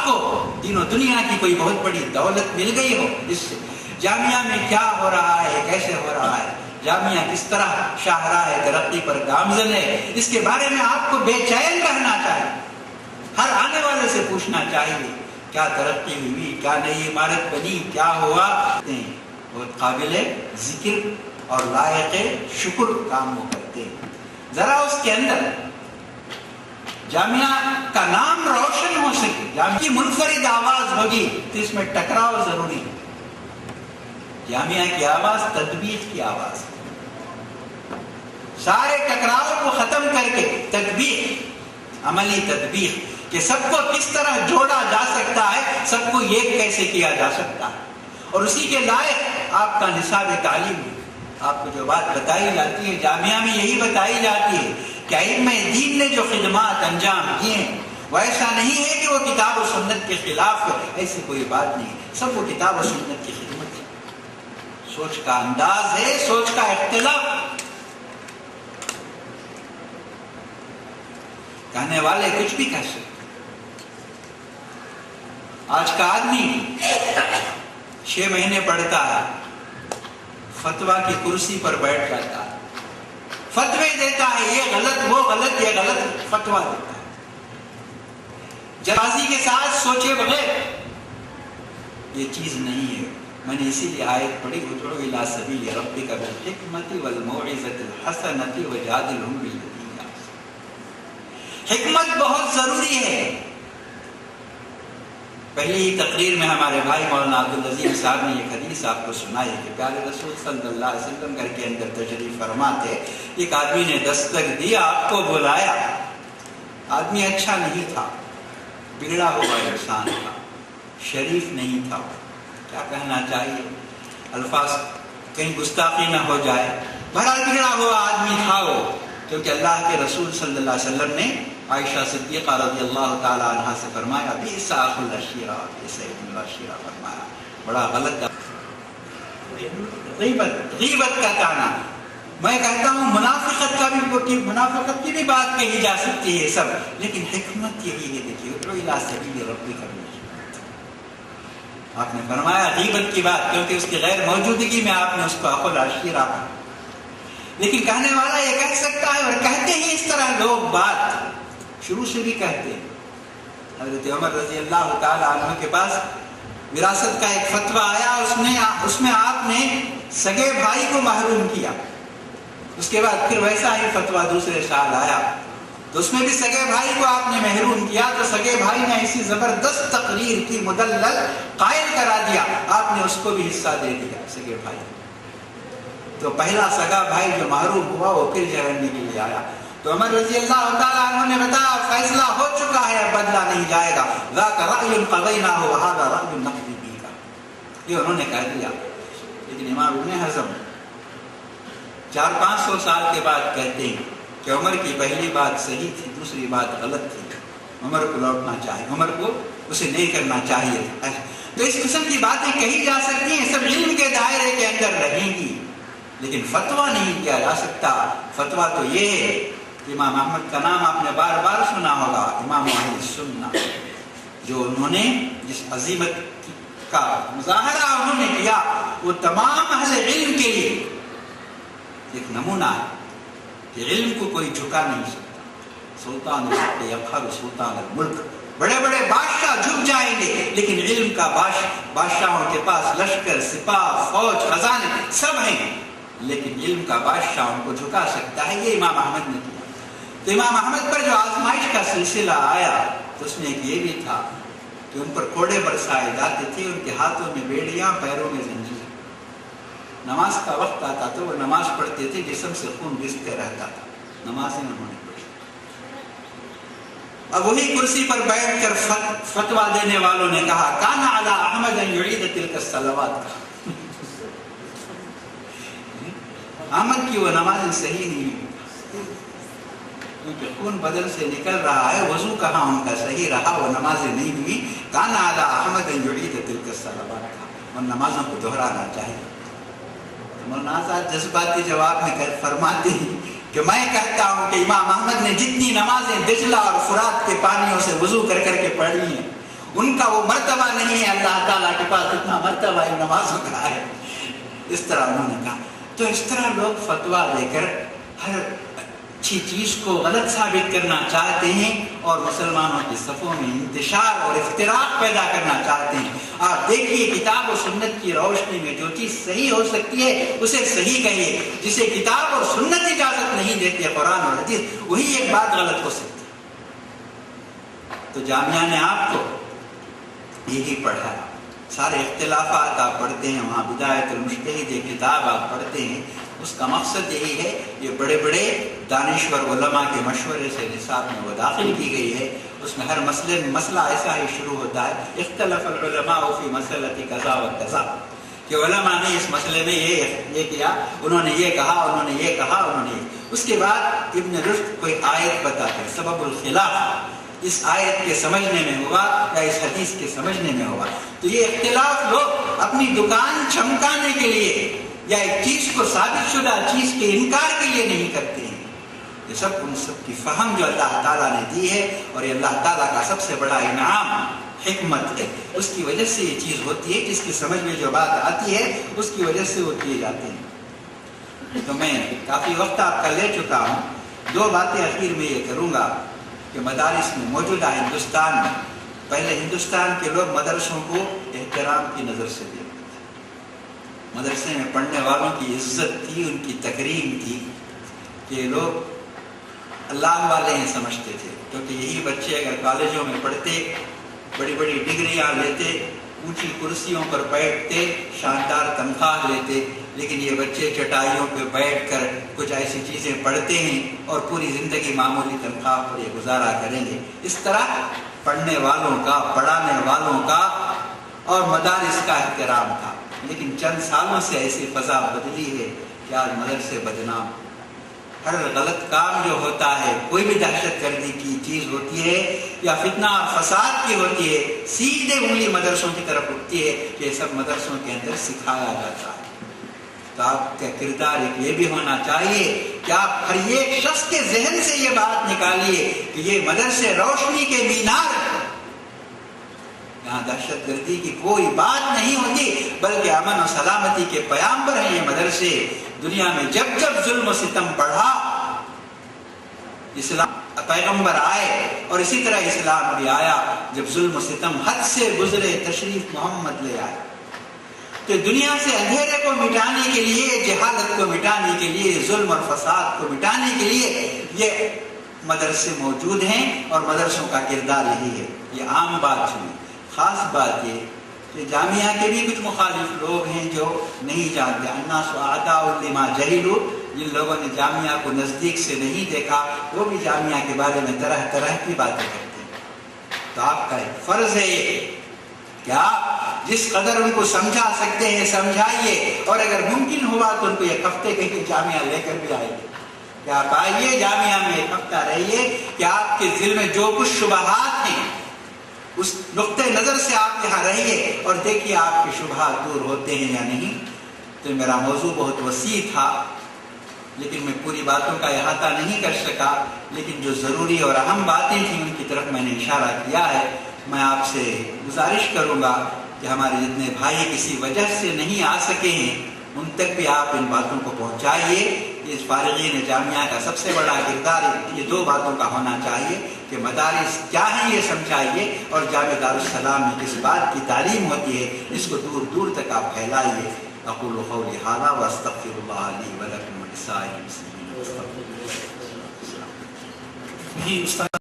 کو دین و دنیا کی کوئی بہت بڑی دولت مل گئی ہو اس سے، جامعہ میں کیا ہو رہا ہے، کیسے ہو رہا ہے، جامعہ کس طرح شاہراہ ہے، ترقی پر گامزن ہے، اس کے بارے میں آپ کو بے چین رہنا چاہیے، ہر آنے والے سے پوچھنا چاہیے کیا ترقی ہوئی، کیا نئی عمارت بنی، کیا ہوا۔ بہت قابل ذکر اور لائق شکر کام وہ کرتے ہیں۔ ذرا اس کے اندر جامعہ کا نام روشن ہو سکے، جامعہ کی منفرد آواز ہوگی تو اس میں ٹکراؤ ضروری ہے۔ جامعہ کی آواز تطبیق کی آواز ہے، سارے ٹکراؤ کو ختم کر کے تطبیق، عملی تطبیق کہ سب کو کس طرح جوڑا جا سکتا ہے، سب کو ایک کیسے کیا جا سکتا ہے، اور اسی کے لائق آپ کا نصاب تعلیم ہے۔ آپ کو جو بات بتائی جاتی ہے جامعہ میں یہی بتائی جاتی ہے کہ ائمہ دین نے جو خدمات انجام دیے ہیں وہ ایسا نہیں ہے کہ وہ کتاب و سنت کے خلاف ہے، ایسی کوئی بات نہیں، سب وہ کتاب و سنت کی خدمت ہے۔ سوچ کا انداز ہے، سوچ کا اختلاف، کہنے والے کچھ بھی کہہ سکتے۔ آج کا آدمی 6 مہینے پڑھتا ہے، فتویٰ کی کرسی پر بیٹھ جاتا ہے، فتوے دیتا ہے، یہ غلط وہ غلط، یہ غلط فتویٰ دیتا ہے، جلدبازی کے ساتھ سوچے بغیر۔ یہ چیز نہیں ہے۔ میں نے اسی لیے آیت پڑھی، ادعو الی سبیل ربک بالحکمۃ والموعظۃ الحسنۃ وجادلھم بالتی ہی احسن۔ حکمت بہت ضروری ہے۔ پہلی ہی تقریر میں ہمارے بھائی مولانا عبدالعظیم صاحب نے ایک حدیث آپ کو سنائی کہ پیارے رسول صلی اللہ علیہ وسلم گھر کے اندر تشریف فرما تھے، ایک آدمی نے دستک دی، آپ کو بلایا، آدمی اچھا نہیں تھا، بگڑا ہوا انسان تھا، شریف نہیں تھا، کیا کہنا چاہیے، الفاظ کہیں گستاخی نہ ہو جائے، بہرحال بگڑا ہوا آدمی تھا وہ، کیونکہ اللہ کے رسول صلی اللہ علیہ وسلم نے عائشہ صدیقہ رضی اللہ تعالی عنہا سے فرمایا بئس اخو العشیرہ، بئس ابن العشیرہ، فرمایا بڑا غلط غیبت کا کہنا۔ میں کہتا ہوں منافقت کی بھی بات کہی جا سکتی ہے سب، لیکن حکمت یہی ہے، دیکھیے ادعو الی سبیل ربک، آپ نے فرمایا غیبت کی بات کیونکہ اس کی غیر موجودگی میں آپ نے اس کو اخو العشیرہ کہا، لیکن کہنے والا یہ کہہ سکتا ہے، اور کہتے ہی اس طرح لوگ بات شروع سے بھی کہتے ہیں۔ حضرت عمر رضی اللہ تعالی عنہ کے پاس وراثت کا ایک فتویٰ آیا، اس میں آپ نے سگے بھائی کو محروم کیا، اس کے بعد پھر ویسا ہی فتویٰ دوسرے سال آیا تو اس میں بھی سگے بھائی کو آپ نے محروم کیا، تو سگے بھائی نے ایسی زبردست تقریر کی، مدلل قائل کرا دیا، آپ نے اس کو بھی حصہ دے دیا سگے بھائی۔ تو پہلا سگا بھائی جو محروم ہوا وہ پھر جھگڑنے کے لیے آیا، تو عمر رضی اللہ تعالیٰ عنہ نے بتایا فیصلہ ہو چکا ہے، بدلہ نہیں جائے گا، ذاک رأی قضیناہ وہذا رأی نقضی بہ، یہ انہوں نے کہہ دیا۔ لیکن امام ابن حزم 400-500 سال کے بعد کہتے ہیں کہ عمر کی پہلی بات صحیح تھی، دوسری بات غلط تھی، عمر کو لوٹنا چاہیے، عمر کو اسے نہیں کرنا چاہیے۔ تو اس قسم کی باتیں کہی جا سکتی ہیں، سب علم کے دائرے کے اندر رہیں گی، لیکن فتویٰ نہیں کیا جا سکتا۔ فتویٰ تو یہ ہے، امام احمد کا نام آپ نے بار بار سنا ہوگا، امام اہل سنت، جو انہوں نے جس عظیمت کا مظاہرہ انہوں نے کیا وہ تمام اہل علم کے لیے ایک نمونہ ہے کہ علم کو کوئی جھکا نہیں سکتا۔ سلطان الحق یقہر سلطان الملک، بڑے بڑے بادشاہ جھک جائیں گے، لیکن علم کا بادشاہوں کے پاس لشکر، سپاہ، فوج، خزانے سب ہیں، لیکن علم کا بادشاہ ان کو جھکا سکتا ہے، یہ امام احمد نے کیا۔ تو امام احمد پر جو آزمائش کا سلسلہ آیا تو اس میں ایک یہ بھی تھا کہ ان پر کوڑے برسائے جاتے تھے، ان کے ہاتھوں میں بیڑیاں، پیروں میں زنجیر، نماز کا وقت آتا تو وہ نماز پڑھتے تھے، جسم سے خون رستے رہتا تھا، نمازیں انہوں نے پڑھی۔ اب وہی کرسی پر بیٹھ کر فتویٰ دینے والوں نے کہا کان علی احمد ان یعید تلک الصلوات، احمد کی وہ نمازیں صحیح نہیں ہوئی کیونکہ خون بدن سے نکل رہا ہے، وضو کہاں ان کا صحیح رہا، وہ نمازیں نہیں ہوئی۔ کان علی احمد ان یعید تلک الصلوات، اور نمازوں کو دہرانا چاہیے۔ مولانا آزاد جذباتی جواب میں فرماتے ہیں کہ میں کہتا ہوں کہ امام احمد نے جتنی نمازیں دجلہ اور فرات کے پانیوں سے وضو کر کر کے پڑھی ہیں، ان کا وہ مرتبہ نہیں ہے اللہ تعالیٰ کے پاس اتنا مرتبہ ان نمازوں کا ہے، اس طرح انہوں نے کہا۔ تو اس طرح لوگ فتویٰ لے کر ہر اچھی چیز کو غلط ثابت کرنا چاہتے ہیں اور مسلمانوں کی صفوں میں انتشار اور افتراق پیدا کرنا چاہتے ہیں۔ آپ دیکھیے کتاب و سنت کی روشنی میں جو چیز صحیح ہو سکتی ہے اسے صحیح کہیے، جسے کتاب اور سنت اجازت نہیں دیتی ہے قرآن اور حدیث، وہی ایک بات غلط ہو سکتی ہے۔ تو جامعہ نے آپ کو یہی پڑھایا، سارے اختلافات آپ پڑھتے ہیں، وہاں بدایت المجتہد یہ کتاب آپ پڑھتے ہیں، اس کا مقصد یہی ہے، یہ بڑے بڑے دانشور علماء کے مشورے سے نصاب میں وہ داخل کی گئی ہے۔ اس میں ہر مسئلے میں مسئلہ ایسا ہی شروع ہوتا ہے، اختلف العلماء فی مسئلۃ کذا و کذا، کہ علماء نے اس مسئلے میں یہ کیا، انہوں نے یہ کہا، انہوں نے یہ کہا، انہوں نے یہ۔ اس کے بعد ابن رشد کوئی آیت بتاتے ہیں، سبب الخلاف اس آیت کے سمجھنے میں ہوا یا اس حدیث کے سمجھنے میں ہوا۔ تو یہ اختلاف لوگ اپنی دکان چمکانے کے لیے یا ایک چیز کو ثابت شدہ چیز کے انکار کے لیے نہیں کرتے ہیں، یہ سب ان سب کی فہم جو اللہ تعالیٰ نے دی ہے، اور یہ اللہ تعالیٰ کا سب سے بڑا انعام حکمت ہے، اس کی وجہ سے یہ چیز ہوتی ہے، جس کی سمجھ میں جو بات آتی ہے اس کی وجہ سے وہ کیے جاتے ہیں۔ تو میں کافی وقت آپ کا لے چکا ہوں، دو باتیں اخیر میں یہ کروں گا کہ مدارس میں موجودہ ہندوستان میں، پہلے ہندوستان کے لوگ مدرسوں کو احترام کی نظر سے دیکھتے تھے، مدرسے میں پڑھنے والوں کی عزت تھی، ان کی تکریم تھی، کہ لوگ اللہ والے ہیں سمجھتے تھے، کیونکہ یہی بچے اگر کالجوں میں پڑھتے، بڑی بڑی ڈگریاں لیتے، اونچی کرسیوں پر بیٹھتے، شاندار تنخواہ لیتے، لیکن یہ بچے چٹائیوں پہ بیٹھ کر کچھ ایسی چیزیں پڑھتے ہیں اور پوری زندگی معمولی تنخواہ پر یہ گزارا کریں گے۔ اس طرح پڑھنے والوں کا، پڑھانے والوں کا اور مدارس کا احترام تھا، لیکن چند سالوں سے ایسی فضا بدلی ہے کہ آج مدرسے بدنام، ہر غلط کام جو ہوتا ہے، کوئی بھی دہشت گردی کی چیز ہوتی ہے یا فتنہ اور فساد کی ہوتی ہے، سیدھے انگلی مدرسوں کی طرف اٹھتی ہے کہ یہ سب مدرسوں کے اندر سکھایا جاتا ہے۔ تو آپ کا کردار ایک یہ بھی ہونا چاہیے کہ آپ ہر ایک شخص کے ذہن سے یہ بات نکالیے کہ یہ مدرسے روشنی کے مینار ہیں، یہاں دہشت گردی کی کوئی بات نہیں ہوتی، بلکہ امن و سلامتی کے پیامبر ہیں یہ مدرسے۔ دنیا میں جب جب ظلم و ستم بڑھا، اسلام پیغمبر آئے، اور اسی طرح اسلام بھی آیا جب ظلم و ستم حد سے گزرے، تشریف محمد لے آئے۔ تو دنیا سے اندھیرے کو مٹانے کے لیے، جہالت کو مٹانے کے لیے، ظلم اور فساد کو مٹانے کے لیے یہ مدرسے موجود ہیں، اور مدرسوں کا کردار یہی ہے۔ یہ عام بات ہوئی۔ خاص بات یہ کہ جامعہ کے بھی کچھ مخالف لوگ ہیں جو نہیں جانتے، الناس اعداء لما جہلوا، جن لوگوں نے جامعہ کو نزدیک سے نہیں دیکھا وہ بھی جامعہ کے بارے میں طرح طرح کی باتیں کرتے ہیں۔ تو آپ کا ایک فرض ہے یہ کہ آپ جس قدر ان کو سمجھا سکتے ہیں سمجھائیے، اور اگر ممکن ہوا تو ان کو ایک ہفتے کہیں جامعہ لے کر بھی آئیے، کہ آپ آئیے جامعہ میں ایک ہفتہ رہیے، کہ آپ کے دل میں جو کچھ شبہات ہیں اس نقطۂ نظر سے آپ یہاں رہیے اور دیکھیے آپ کے شبہات دور ہوتے ہیں یا نہیں۔ تو میرا موضوع بہت وسیع تھا، لیکن میں پوری باتوں کا احاطہ نہیں کر سکا، لیکن جو ضروری اور اہم باتیں تھیں ان کی طرف میں نے اشارہ کیا ہے۔ میں آپ سے گزارش کروں گا کہ ہمارے جتنے بھائی کسی وجہ سے نہیں آ سکے ہیں ان تک بھی آپ ان باتوں کو پہنچائیے۔ اس فارغین جامعہ کا سب سے بڑا کردار یہ دو باتوں کا ہونا چاہیے کہ مدارس کیا ہیں یہ سمجھائیے، اور جامعہ دارالسلام میں کس بات کی تعلیم ہوتی ہے اس کو دور دور تک آپ پھیلائیے۔ اقول قولی ھذا واستغفر اللہ لی ولکم ولسائر المسلمین۔